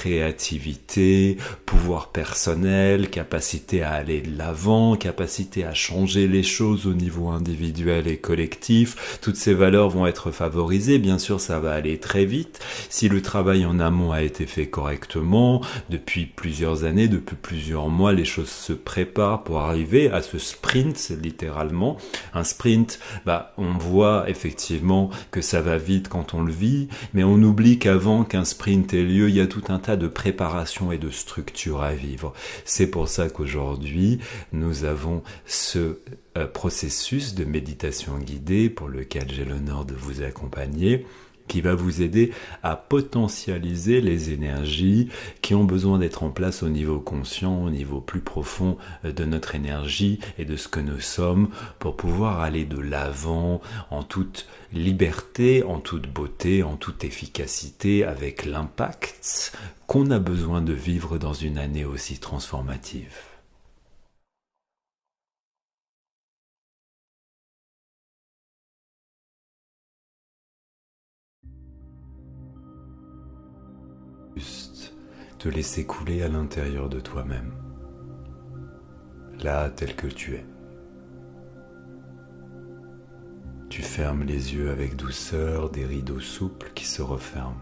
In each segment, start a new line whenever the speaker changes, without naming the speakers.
créativité, pouvoir personnel, capacité à aller de l'avant, capacité à changer les choses au niveau individuel et collectif. Toutes ces valeurs vont être favorisées. Bien sûr, ça va aller très vite. Si le travail en amont a été fait correctement, depuis plusieurs années, depuis plusieurs mois, les choses se préparent pour arriver à ce sprint, littéralement. Un sprint, on voit effectivement que ça va vite quand on le vit, mais on oublie qu'avant qu'un sprint ait lieu, il y a tout un tas de préparations et de structures à vivre. C'est pour ça qu'aujourd'hui, nous avons ce processus de méditation guidée pour lequel j'ai l'honneur de vous accompagner, qui va vous aider à potentialiser les énergies qui ont besoin d'être en place au niveau conscient, au niveau plus profond de notre énergie et de ce que nous sommes, pour pouvoir aller de l'avant en toute liberté, en toute beauté, en toute efficacité, avec l'impact qu'on a besoin de vivre dans une année aussi transformative. Juste te laisser couler à l'intérieur de toi-même, là tel que tu es. Tu fermes les yeux avec douceur, des rideaux souples qui se referment.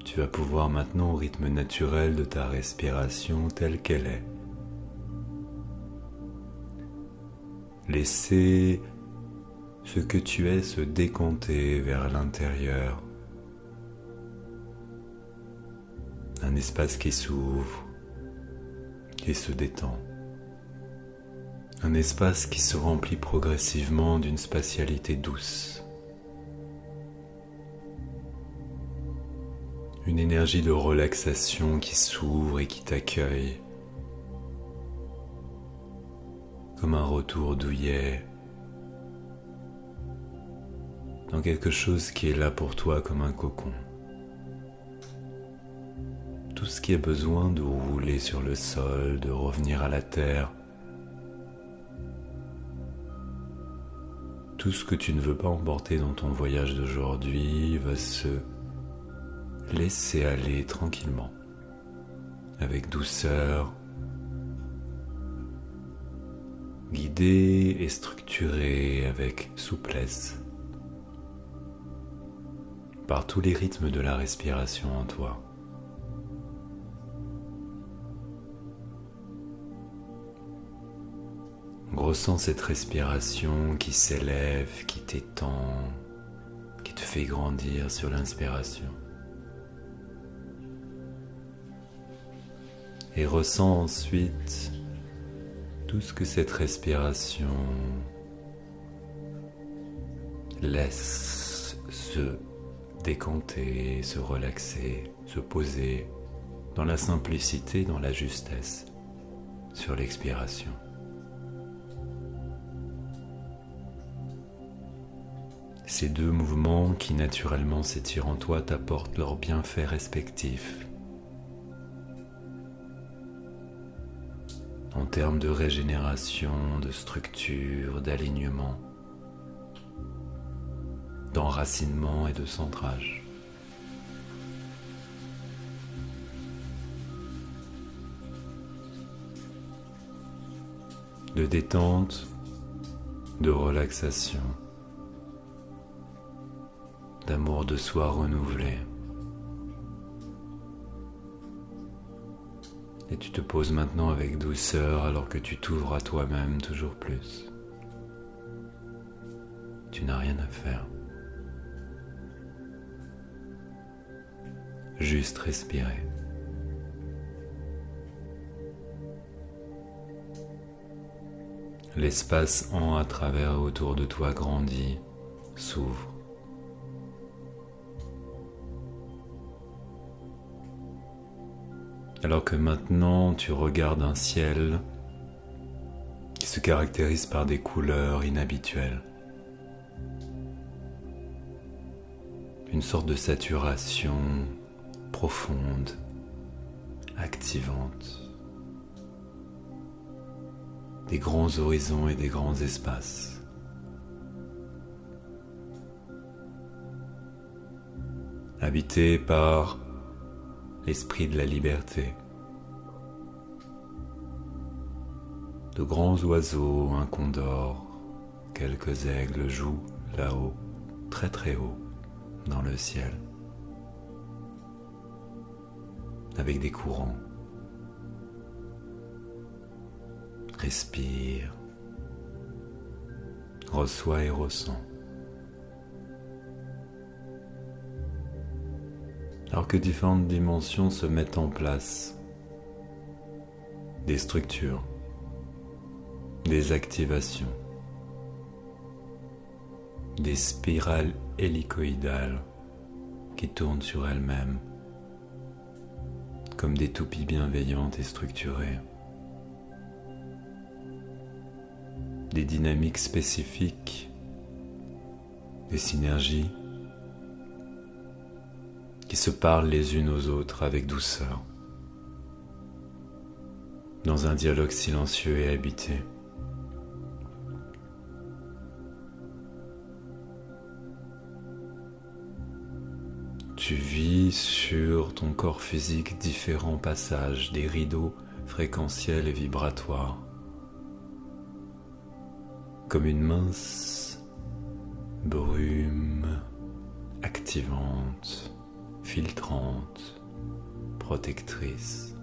Tu vas pouvoir maintenant, au rythme naturel de ta respiration telle qu'elle est, laisser ce que tu es se décompter vers l'intérieur. Un espace qui s'ouvre, qui se détend. Un espace qui se remplit progressivement d'une spatialité douce. Une énergie de relaxation qui s'ouvre et qui t'accueille. Comme un retour douillet dans quelque chose qui est là pour toi comme un cocon. Tout ce qui a besoin de rouler sur le sol, de revenir à la terre. Tout ce que tu ne veux pas emporter dans ton voyage d'aujourd'hui va se laisser aller tranquillement, avec douceur, guidé et structuré avec souplesse, par tous les rythmes de la respiration en toi. Ressens cette respiration qui s'élève, qui t'étend, qui te fait grandir sur l'inspiration. Et ressens ensuite tout ce que cette respiration laisse se décanter, se relaxer, se poser dans la simplicité, dans la justesse sur l'expiration. Ces deux mouvements qui naturellement s'étirent en toi t'apportent leurs bienfaits respectifs. En termes de régénération, de structure, d'alignement, d'enracinement et de centrage. De détente, de relaxation, d'amour de soi renouvelé. Et tu te poses maintenant avec douceur alors que tu t'ouvres à toi-même toujours plus. Tu n'as rien à faire. Juste respirer. L'espace en à travers et autour de toi grandit, s'ouvre. Alors que maintenant tu regardes un ciel qui se caractérise par des couleurs inhabituelles. Une sorte de saturation profonde, activante. Des grands horizons et des grands espaces. habité par l'esprit de la liberté. De grands oiseaux, un condor, quelques aigles jouent là-haut, très très haut, dans le ciel, avec des courants. Respire, reçois et ressens. Alors que différentes dimensions se mettent en place, des structures, des activations, des spirales hélicoïdales qui tournent sur elles-mêmes, comme des toupies bienveillantes et structurées. Des dynamiques spécifiques, des synergies qui se parlent les unes aux autres avec douceur, dans un dialogue silencieux et habité. Tu vis sur ton corps physique différents passages, des rideaux fréquentiels et vibratoires, comme une mince brume activante, filtrante, protectrice.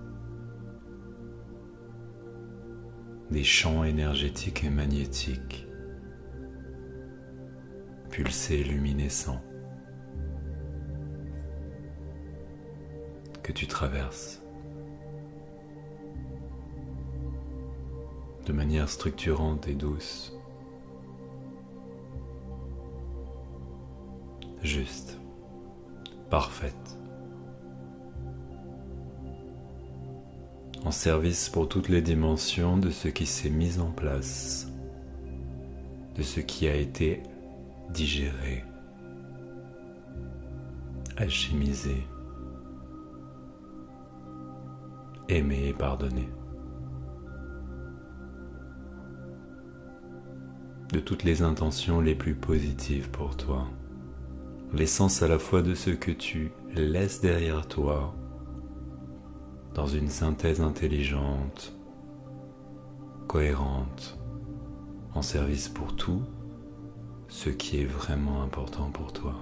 Des champs énergétiques et magnétiques, pulsés et luminescents, que tu traverses de manière structurante et douce, juste, parfaite, en service pour toutes les dimensions de ce qui s'est mis en place, de ce qui a été digéré, alchimisé, aimé et pardonné. De toutes les intentions les plus positives pour toi, l'essence à la fois de ce que tu laisses derrière toi, dans une synthèse intelligente, cohérente, en service pour tout ce qui est vraiment important pour toi.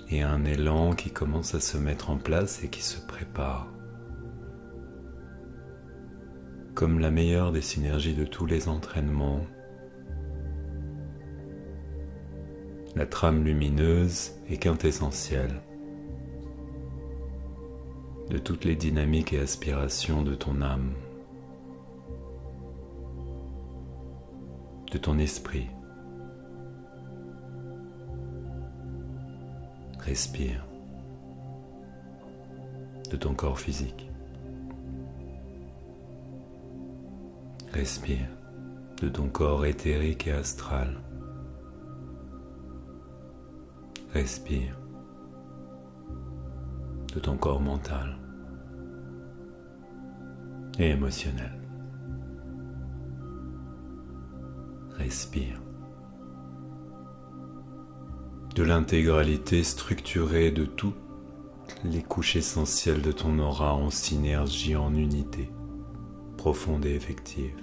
Et un élan qui commence à se mettre en place et qui se prépare. Comme la meilleure des synergies de tous les entraînements, la trame lumineuse est quintessentielle de toutes les dynamiques et aspirations de ton âme, de ton esprit. Respire, de ton corps physique. Respire, de ton corps éthérique et astral. Respire, de ton corps mental et émotionnel. Respire, de l'intégralité structurée de toutes les couches essentielles de ton aura en synergie, en unité, profonde et effective.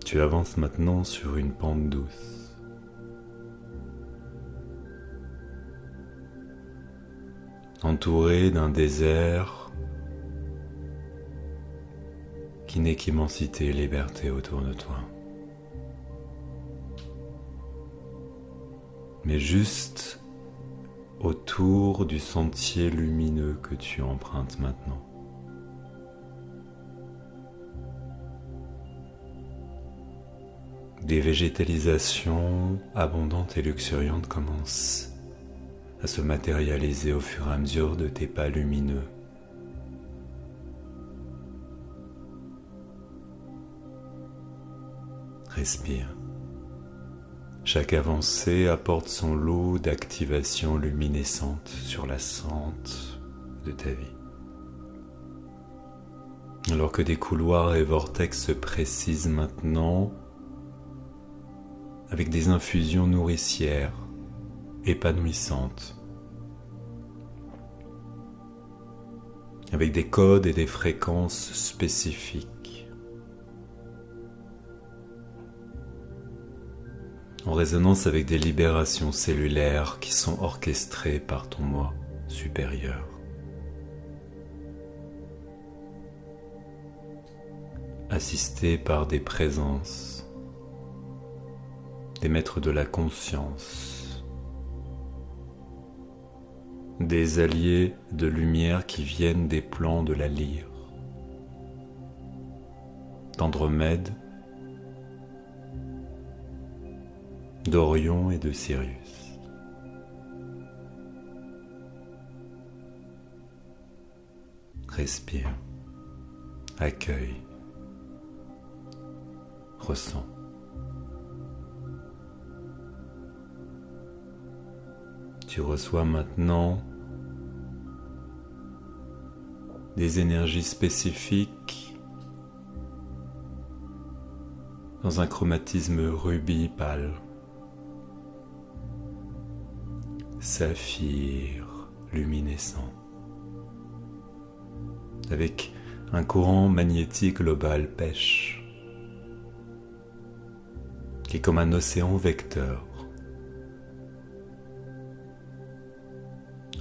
Tu avances maintenant sur une pente douce. Entouré d'un désert qui n'est qu'immensité et liberté autour de toi. Mais juste autour du sentier lumineux que tu empruntes maintenant. Des végétalisations abondantes et luxuriantes commencent à se matérialiser au fur et à mesure de tes pas lumineux. Respire. Chaque avancée apporte son lot d'activations luminescentes sur la sente de ta vie. Alors que des couloirs et vortex se précisent maintenant avec des infusions nourricières, épanouissantes, avec des codes et des fréquences spécifiques, en résonance avec des libérations cellulaires qui sont orchestrées par ton moi supérieur. Assisté par des présences, des maîtres de la conscience, des alliés de lumière qui viennent des plans de la lyre, d'Andromède, d'Orion et de Sirius. Respire, accueille, ressens. Tu reçois maintenant des énergies spécifiques dans un chromatisme rubis pâle, saphir luminescent, avec un courant magnétique global pêche, qui est comme un océan vecteur,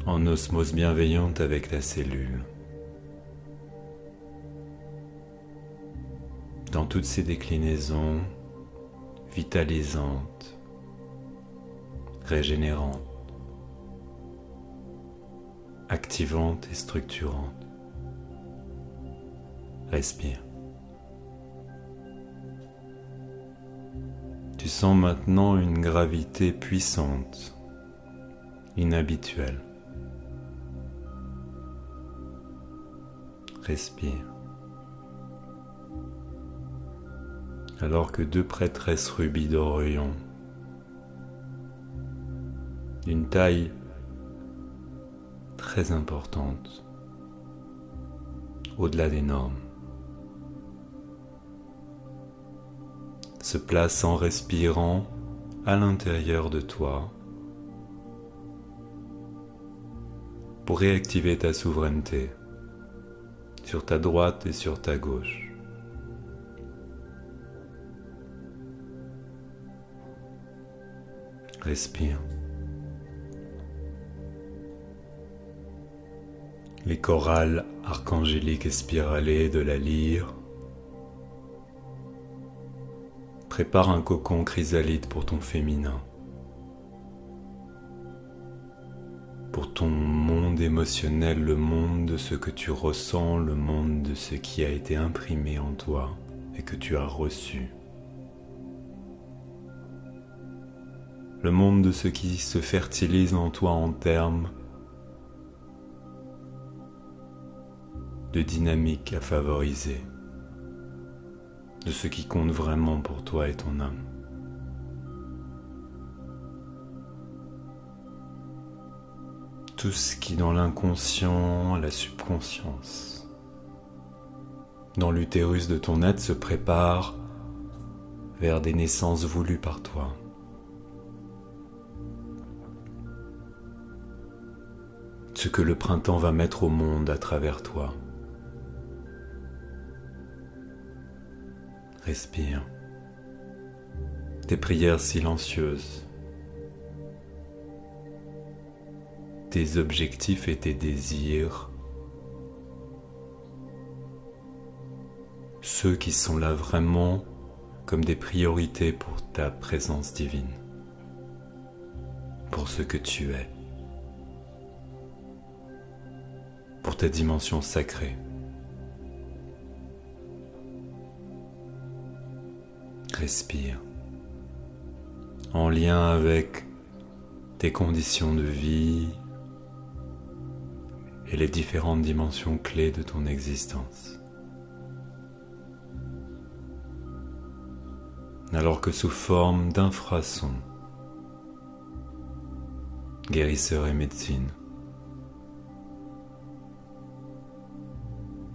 en osmose bienveillante avec ta cellule, dans toutes ses déclinaisons vitalisantes, régénérantes, activantes et structurantes. Respire. Tu sens maintenant une gravité puissante, inhabituelle. Respire. Alors que deux prêtresses rubis d'Orion, d'une taille très importante, au-delà des normes, se placent en respirant à l'intérieur de toi pour réactiver ta souveraineté sur ta droite et sur ta gauche. Respire. Les chorales archangéliques et spiralées de la lyre préparent un cocon chrysalide pour ton féminin, pour ton monde émotionnel, le monde de ce que tu ressens, le monde de ce qui a été imprimé en toi et que tu as reçu. Le monde de ce qui se fertilise en toi en termes de dynamique à favoriser, de ce qui compte vraiment pour toi et ton âme. Tout ce qui dans l'inconscient, la subconscience, dans l'utérus de ton être se prépare vers des naissances voulues par toi. Ce que le printemps va mettre au monde à travers toi. Respire. Tes prières silencieuses, tes objectifs et tes désirs, ceux qui sont là vraiment comme des priorités pour ta présence divine, pour ce que tu es, pour ta dimension sacrée. Respire, en lien avec tes conditions de vie et les différentes dimensions clés de ton existence. Alors que sous forme d'infrasons, guérisseurs et médecine,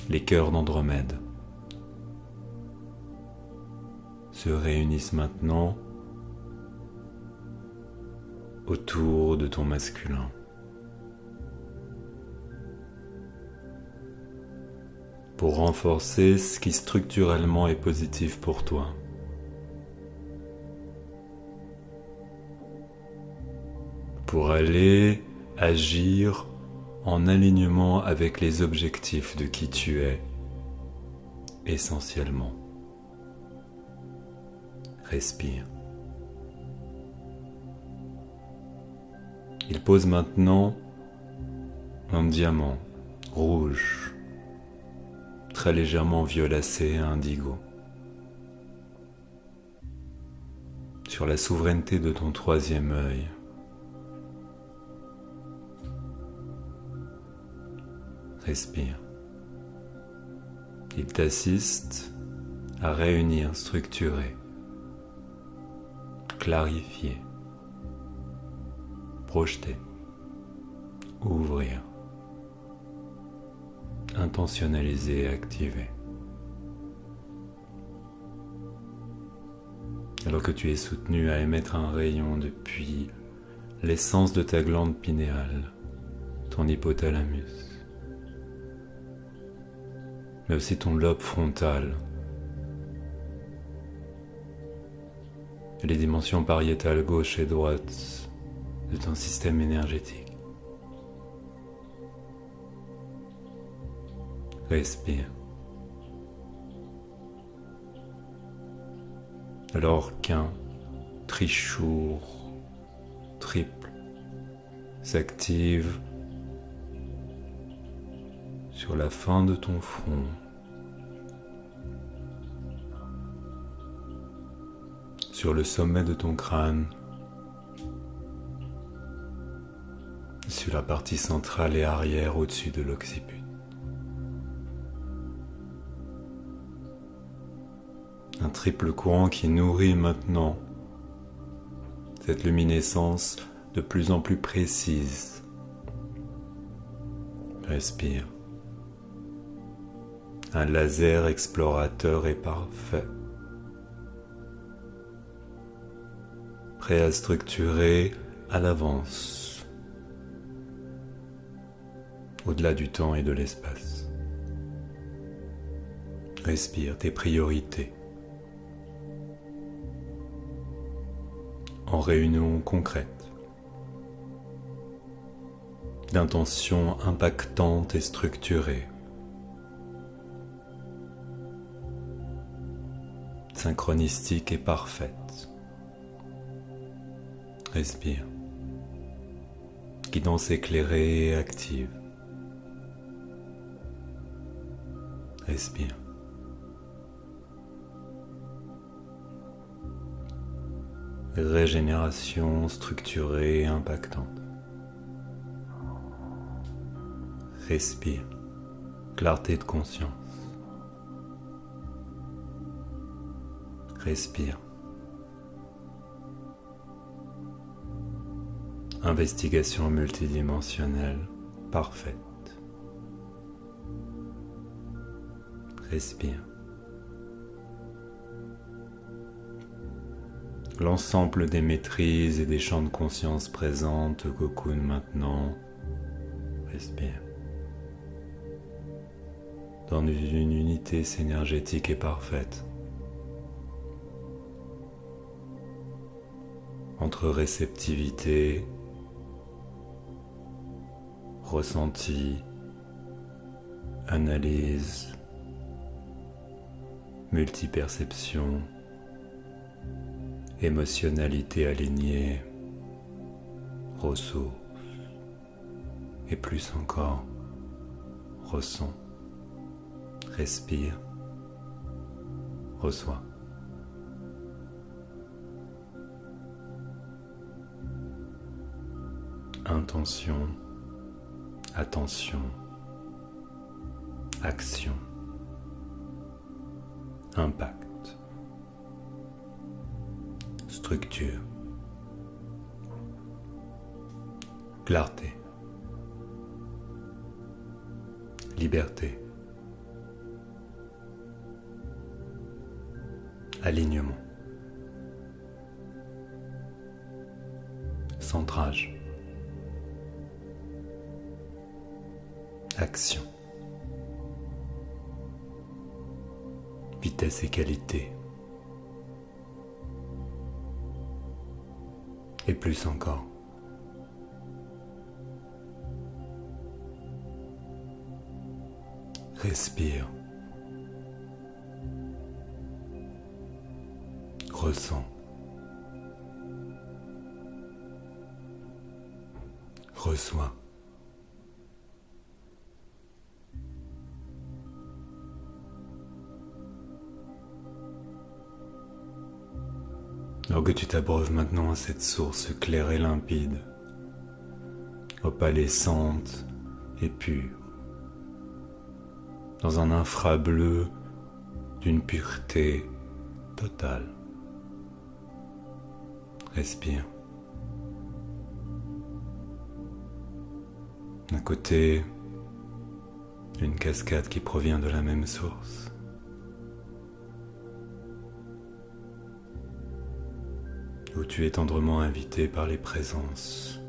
les cœurs d'Andromède se réunissent maintenant autour de ton masculin. Pour renforcer ce qui structurellement est positif pour toi. Pour aller agir en alignement avec les objectifs de qui tu es, essentiellement. Respire. Il pose maintenant un diamant rouge, très légèrement violacé et indigo, sur la souveraineté de ton troisième œil. Respire. Il t'assiste à réunir, structurer, clarifier, projeter, ouvrir, intentionnaliser et activer. Alors que tu es soutenu à émettre un rayon depuis l'essence de ta glande pinéale, ton hypothalamus, mais aussi ton lobe frontal, et les dimensions pariétales gauche et droite de ton système énergétique. Respire. Alors qu'un trichour triple s'active sur la fin de ton front, sur le sommet de ton crâne, sur la partie centrale et arrière au-dessus de l'occiput. Un triple courant qui nourrit maintenant cette luminescence de plus en plus précise. Respire. Un laser explorateur et parfait, prêt à structurer à l'avance, au-delà du temps et de l'espace. Respire tes priorités en réunion concrète, d'intentions impactantes et structurées, synchronistique et parfaite. Respire. Guidance éclairée et active. Respire. Régénération structurée et impactante. Respire. Clarté de conscience. Respire. Investigation multidimensionnelle parfaite. Respire. L'ensemble des maîtrises et des champs de conscience présents te cocoonent maintenant. Respire. Dans une unité synergétique et parfaite. Entre réceptivité, ressenti, analyse, multiperception, émotionnalité alignée, ressources, et plus encore, ressens, respire, reçois. Intention, attention, action, impact, structure, clarté, liberté, alignement, centrage. Action. Vitesse et qualité. Et plus encore. Respire. Ressens. Reçois. Alors que tu t'abreuves maintenant à cette source claire et limpide, opalescente et pure, dans un infrableu d'une pureté totale. Respire. D'un côté, une cascade qui provient de la même source. Où tu es tendrement invité par les présences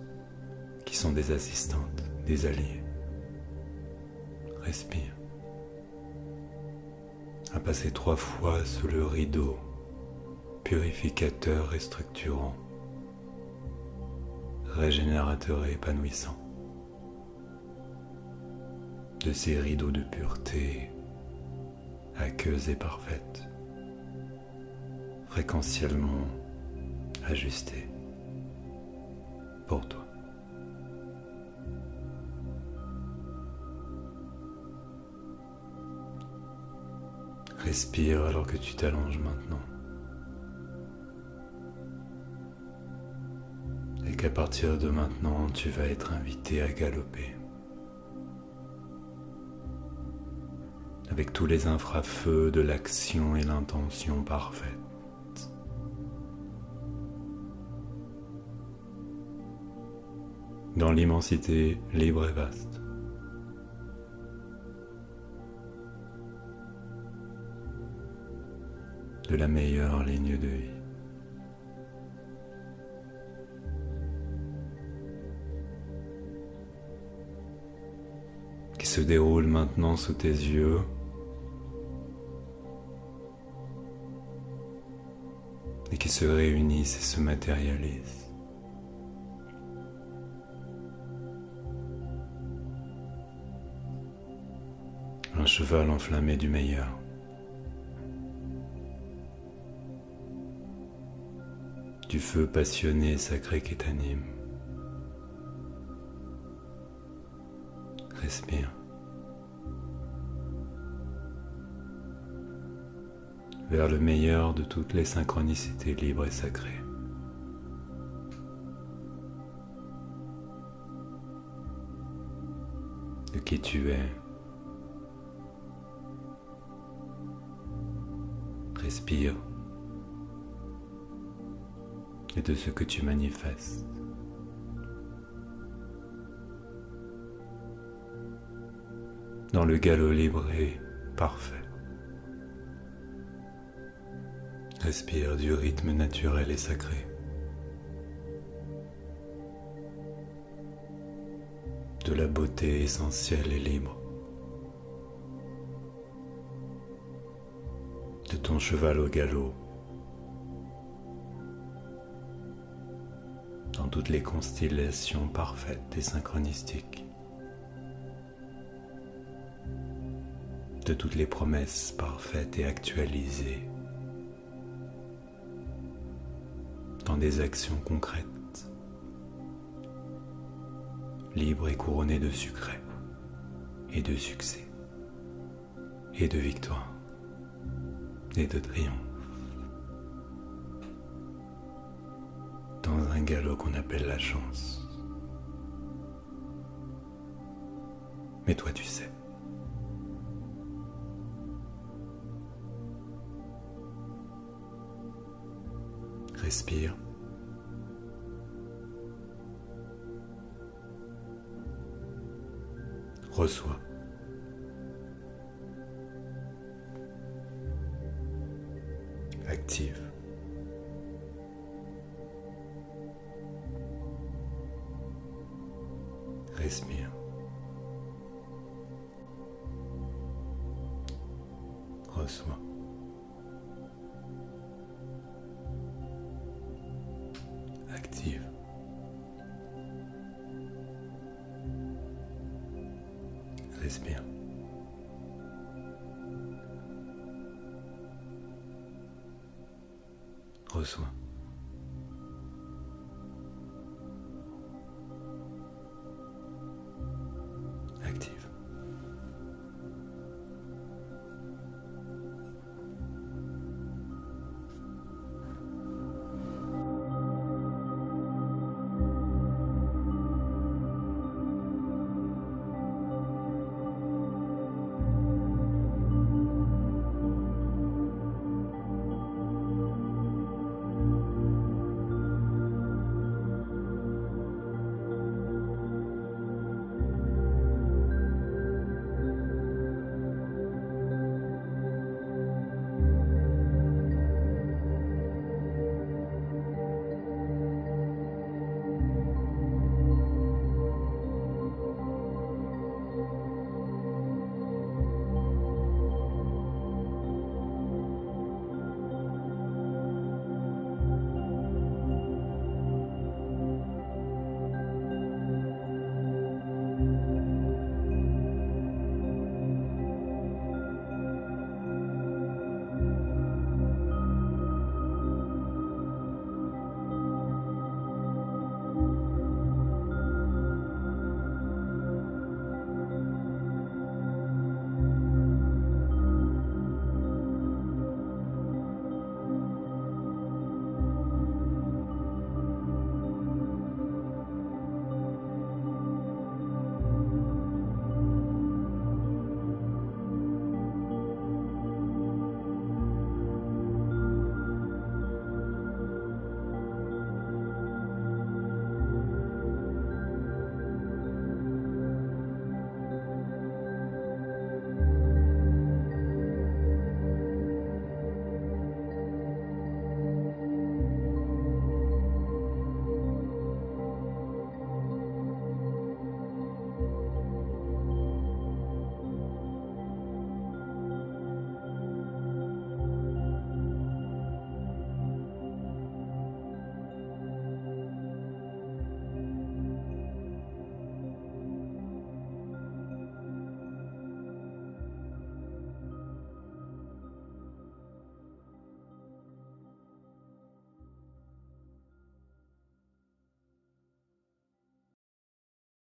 qui sont des assistantes, des alliés. Respire. À passer 3 fois sous le rideau purificateur et structurant, régénérateur et épanouissant de ces rideaux de pureté aqueuse et parfaite, fréquentiellement ajustés pour toi. Respire alors que tu t'allonges maintenant. Et qu'à partir de maintenant, tu vas être invité à galoper. Avec tous les infrafeux de l'action et l'intention parfaite. Dans l'immensité libre et vaste. De la meilleure ligne de vie. Qui se déroule maintenant sous tes yeux. Et qui se réunissent et se matérialisent. Un cheval enflammé du meilleur. Du feu passionné et sacré qui t'anime. Respire. Vers le meilleur de toutes les synchronicités libres et sacrées. De qui tu es. Respire. Et de ce que tu manifestes. Dans le galop libre et parfait. Respire du rythme naturel et sacré. De la beauté essentielle et libre. De ton cheval au galop. Dans toutes les constellations parfaites et synchronistiques. De toutes les promesses parfaites et actualisées. Dans des actions concrètes, libres et couronnées de succès, et de succès, et de victoire, et de triomphe. Dans un galop qu'on appelle la chance. Mais toi tu sais. Respire. Reçois. Active. Respire. Reçois. Active. Respire. Reçois.